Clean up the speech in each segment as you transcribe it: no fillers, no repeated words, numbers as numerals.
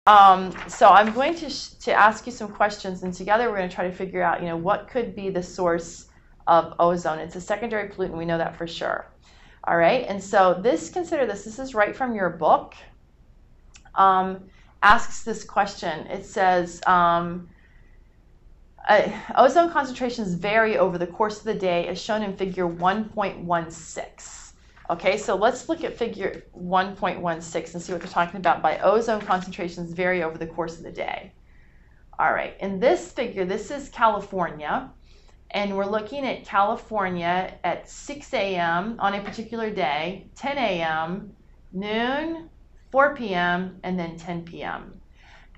So I'm going to ask you some questions, and together we're going to try to figure out, what could be the source of ozone. It's a secondary pollutant, we know that for sure. All right, and so consider this is right from your book. Asks this question. It says, ozone concentrations vary over the course of the day as shown in figure 1.16. Okay, so let's look at figure 1.16 and see what they're talking about by ozone concentrations vary over the course of the day. All right, in this figure, this is California, and we're looking at California at 6 a.m. on a particular day, 10 a.m., noon, 4 p.m., and then 10 p.m.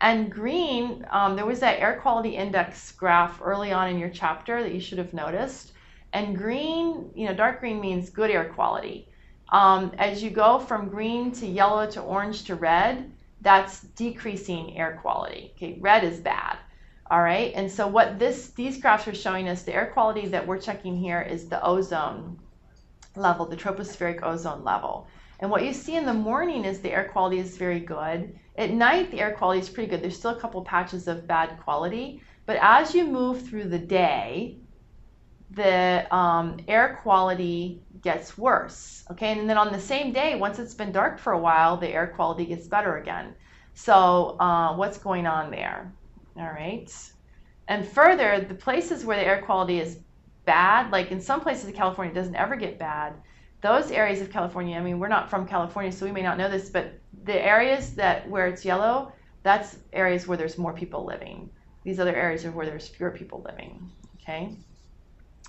And green, there was that air quality index graph early on in your chapter that you should have noticed. And green, dark green means good air quality. As you go from green to yellow to orange to red, that's decreasing air quality. Okay, red is bad. All right, and so what these graphs are showing us, the air quality that we're checking here is the ozone level, the tropospheric ozone level. And what you see in the morning is the air quality is very good. At night, the air quality is pretty good. There's still a couple patches of bad quality, but as you move through the day, the air quality gets worse. Okay, and then on the same day, once it's been dark for a while, the air quality gets better again. So what's going on there? All right, and further, the places where the air quality is bad, like in some places of California, it doesn't ever get bad. Those areas of California, I mean, we're not from California, so we may not know this, but the areas where it's yellow, that's areas where there's more people living. These other areas are where there's fewer people living. Okay.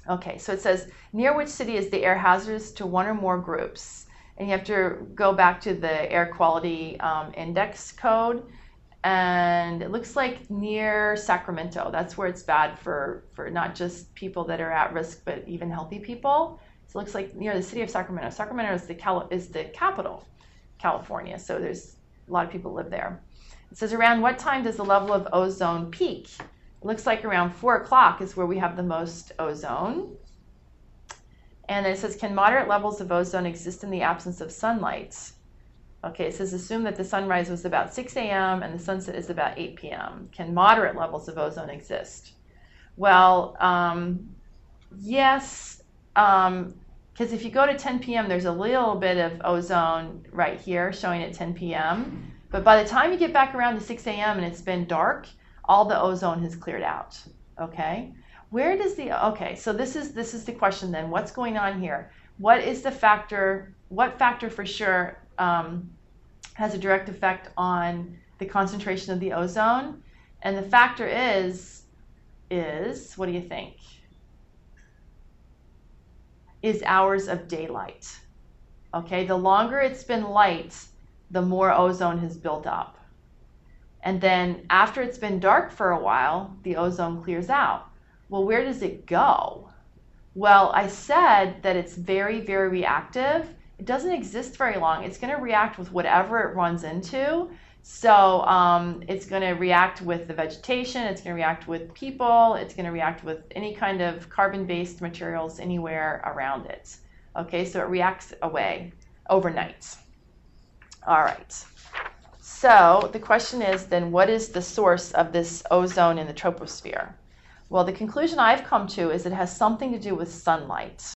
Okay, so it says, near which city is the air hazardous to one or more groups? And you have to go back to the air quality index code. And it looks like near Sacramento. That's where it's bad for not just people that are at risk, but even healthy people. So it looks like near the city of Sacramento. Sacramento is the capital, California. So there's a lot of people live there. It says, around what time does the level of ozone peak? It looks like around 4 o'clock is where we have the most ozone. And then it says, can moderate levels of ozone exist in the absence of sunlight? Okay, it says, assume that the sunrise was about 6 a.m. and the sunset is about 8 p.m. Can moderate levels of ozone exist? Well, yes, because if you go to 10 p.m., there's a little bit of ozone right here showing at 10 p.m. But by the time you get back around to 6 a.m. and it's been dark, all the ozone has cleared out. Okay, where does okay, so this is the question then. What's going on here? What is the factor? What factor for sure has a direct effect on the concentration of the ozone? And the factor is what do you think? Is hours of daylight. Okay, the longer it's been light, the more ozone has built up. And then after it's been dark for a while, the ozone clears out. Well, where does it go? Well, I said that it's very, very reactive. It doesn't exist very long. It's going to react with whatever it runs into. So it's going to react with the vegetation. It's going to react with people. It's going to react with any kind of carbon-based materials anywhere around it. Okay, so it reacts away overnight. All right. So the question is then, what is the source of this ozone in the troposphere? Well, the conclusion I've come to is it has something to do with sunlight.